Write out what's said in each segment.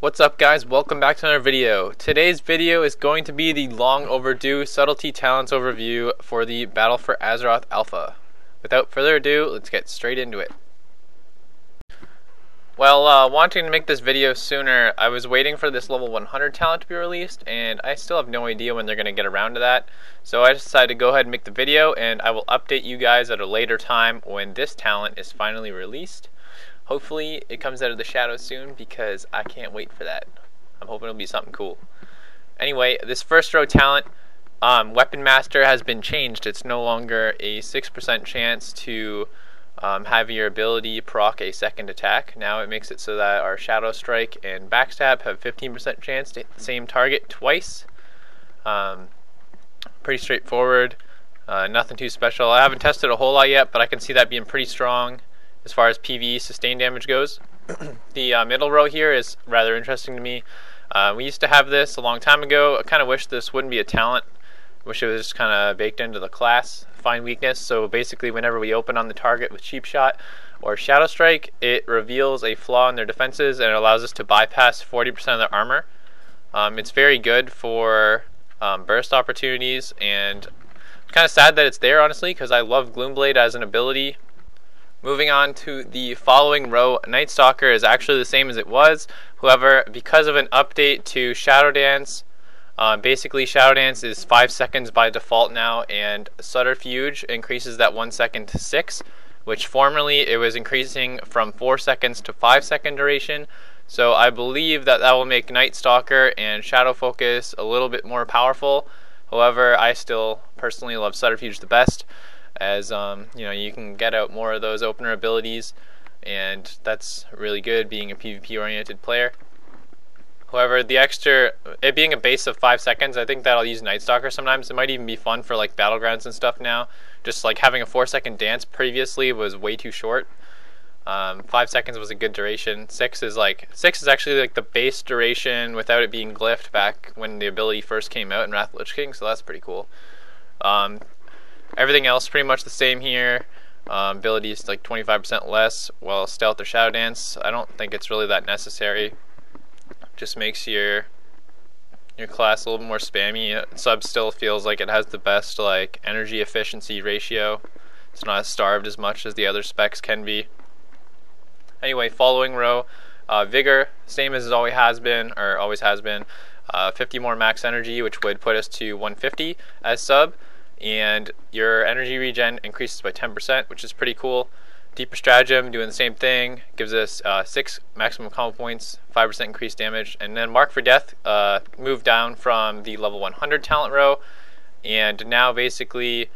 What's up guys, welcome back to another video. Today's video is going to be the long overdue Subtlety Talents overview for the Battle for Azeroth Alpha. Without further ado, let's get straight into it. Well, wanting to make this video sooner, I was waiting for this level 100 talent to be released, and I still have no idea when they're going to get around to that. So I decided to go ahead and make the video, and I will update you guys at a later time when this talent is finally released. Hopefully it comes out of the shadows soon because I can't wait for that. I'm hoping it'll be something cool. Anyway, this first row talent, Weapon Master, has been changed. It's no longer a 6% chance to have your ability proc a second attack. Now it makes it so that our Shadow Strike and Backstab have 15% chance to hit the same target twice. Pretty straightforward. Nothing too special. I haven't tested a whole lot yet, but I can see that being pretty strong as far as PvE sustained damage goes. The middle row here is rather interesting to me. We used to have this a long time ago. I kind of wish this wouldn't be a talent. Wish it was just kind of baked into the class. Find weakness. So basically whenever we open on the target with Cheap Shot or Shadow Strike, it reveals a flaw in their defenses and it allows us to bypass 40% of their armor. It's very good for burst opportunities, and I'm kind of sad that it's there, honestly, because I love Gloomblade as an ability. Moving on to the following row, Night Stalker is actually the same as it was. However, because of an update to Shadow Dance, basically Shadow Dance is 5 seconds by default now, and Subterfuge increases that 1 second to 6, which formerly it was increasing from 4 seconds to 5 second duration. So I believe that will make Night Stalker and Shadow Focus a little bit more powerful. However, I still personally love Subterfuge the best, as you know, you can get out more of those opener abilities, and that's really good being a PvP oriented player. However, the extra, it being a base of 5 seconds, I think that I'll use Night Stalker sometimes. It might even be fun for like battlegrounds and stuff now. Just like having a 4 second dance previously was way too short. 5 seconds was a good duration. 6 is actually like the base duration without it being glyphed back when the ability first came out in Wrath of the Lich King, so that's pretty cool. Everything else pretty much the same here. Ability is like 25% less, while Stealth or Shadow Dance, I don't think it's really that necessary. Just makes your class a little bit more spammy. Sub still feels like it has the best like energy efficiency ratio. It's not as starved as much as the other specs can be. Anyway, following row, Vigor, same as it always has been. 50 more max energy, which would put us to 150 as sub. And your energy regen increases by 10%, which is pretty cool. Deeper Stratagem doing the same thing, gives us 6 maximum combo points, 5% increased damage. And then Mark for Death moved down from the level 100 talent row, and now basically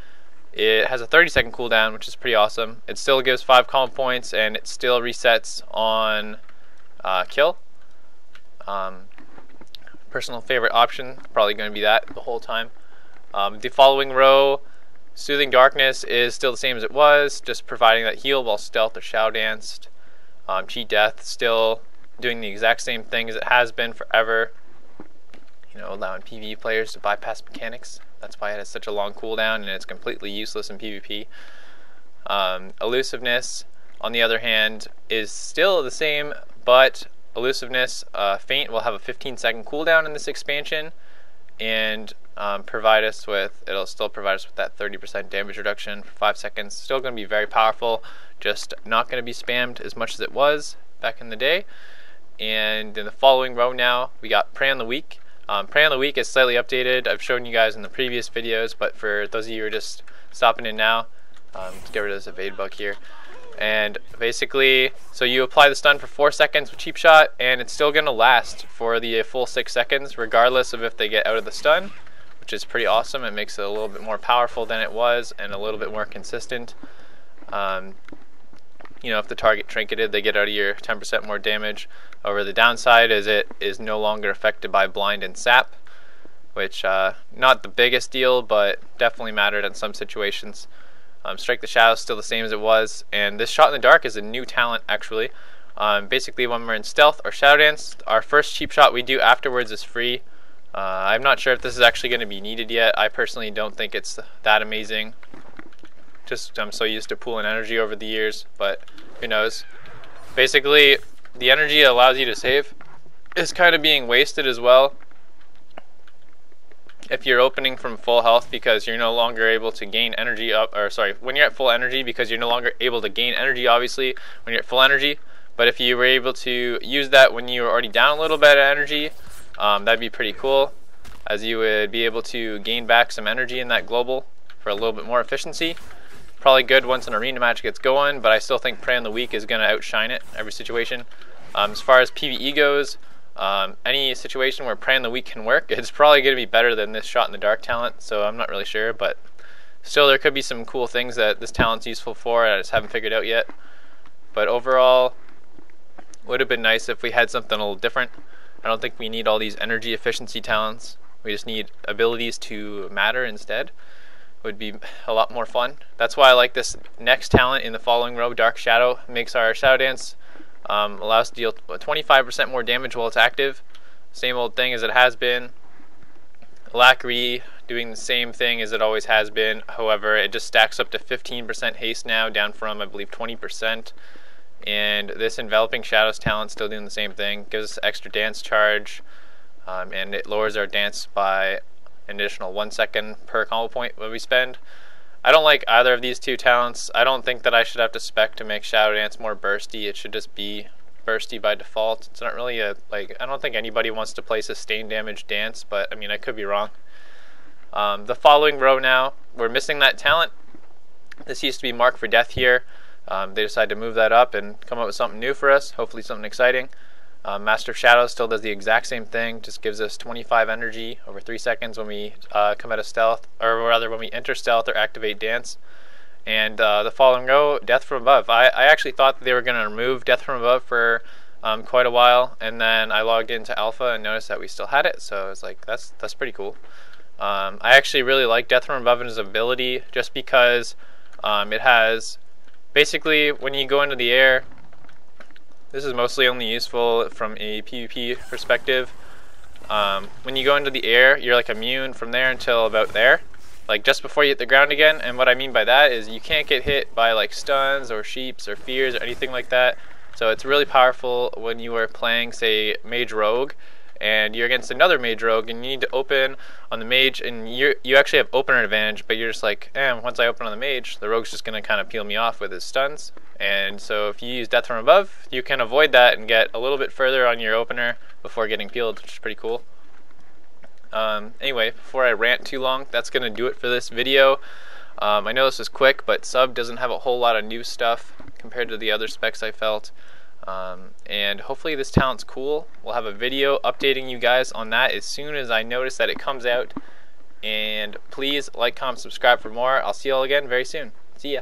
it has a 30-second cooldown, which is pretty awesome. It still gives 5 combo points, and it still resets on kill. Personal favorite option, probably going to be that the whole time. The following row, Soothing Darkness, is still the same as it was, just providing that heal while Stealth or Shadow Danced. Cheat Death, still doing the exact same thing as it has been forever. You know, allowing PvE players to bypass mechanics. That's why it has such a long cooldown, and it's completely useless in PvP. Elusiveness, on the other hand, is still the same, but Elusiveness Feint will have a 15-second cooldown in this expansion, and it'll still provide us with that 30% damage reduction for 5 seconds. Still going to be very powerful, just not going to be spammed as much as it was back in the day. And in the following row now, we got Prey on the Weak. Prey on the Weak is slightly updated. I've shown you guys in the previous videos, but for those of you who are just stopping in now, let's get rid of this evade bug here. And basically, so you apply the stun for 4 seconds with Cheap Shot, and it's still going to last for the full 6 seconds, regardless of if they get out of the stun, which is pretty awesome. It makes it a little bit more powerful than it was, and a little bit more consistent. You know, if the target trinketed, they get out of your 10% more damage. However, the downside is it is no longer affected by blind and sap, which not the biggest deal, but definitely mattered in some situations. Strike the Shadow is still the same as it was, and this Shot in the Dark is a new talent actually. Basically, when we're in Stealth or Shadow Dance, our first Cheap Shot we do afterwards is free. I'm not sure if this is actually going to be needed yet. I personally don't think it's that amazing. Just I'm so used to pooling energy over the years, but who knows. Basically, the energy allows you to save is kind of being wasted as well if you're opening from full health, because you're no longer able to gain energy up, or sorry, when you're at full energy, because you're no longer able to gain energy, obviously, when you're at full energy. But if you were able to use that when you were already down a little bit of energy, that'd be pretty cool, as you would be able to gain back some energy in that global for a little bit more efficiency. Probably good once an arena match gets going, but I still think Prey on the Weak is going to outshine it every situation. As far as PvE goes, any situation where Prey on the Weak can work, it's probably going to be better than this Shot in the Dark talent, so I'm not really sure, but still there could be some cool things that this talent's useful for I just haven't figured out yet. But overall, would have been nice if we had something a little different. I don't think we need all these energy efficiency talents. We just need abilities to matter instead. Would be a lot more fun. That's why I like this next talent in the following row, Dark Shadow. Makes our Shadow Dance allows to deal 25% more damage while it's active. Same old thing as it has been. Alacrity doing the same thing as it always has been. However, it just stacks up to 15% haste now, down from I believe 20%. And this Enveloping Shadows talent still doing the same thing. Gives us extra dance charge, and it lowers our dance by an additional 1 second per combo point when we spend. I don't like either of these two talents. I don't think that I should have to spec to make Shadow Dance more bursty. It should just be bursty by default. It's not really a, like, I don't think anybody wants to play sustained damage dance, but I mean, I could be wrong. The following row now, we're missing that talent. This used to be Mark for Death here. They decided to move that up and come up with something new for us, hopefully something exciting. Master of Shadows still does the exact same thing, just gives us 25 energy over 3 seconds when we come out of stealth, or rather when we enter stealth or activate dance. And the following row, Death from Above. I actually thought that they were going to remove Death from Above for quite a while, and then I logged into Alpha and noticed that we still had it, so I was like, that's pretty cool. I actually really like Death from Above and his ability, just because it has, basically, when you go into the air, this is mostly only useful from a PvP perspective. When you go into the air, you're like immune from there until about there, like just before you hit the ground again. And what I mean by that is you can't get hit by like stuns or sheeps or fears or anything like that. So it's really powerful when you are playing, say, Mage Rogue, and you're against another Mage Rogue, and you need to open on the Mage, and you actually have opener advantage, but you're just like, once I open on the Mage, the Rogue's just going to kind of peel me off with his stuns. And so if you use Death from Above, you can avoid that and get a little bit further on your opener before getting peeled, which is pretty cool. Anyway, before I rant too long, that's going to do it for this video. I know this is quick, but Sub doesn't have a whole lot of new stuff compared to the other specs I felt. And hopefully this talent's cool. We'll have a video updating you guys on that as soon as I notice that it comes out. And please like, comment, subscribe for more. I'll see you all again very soon. See ya.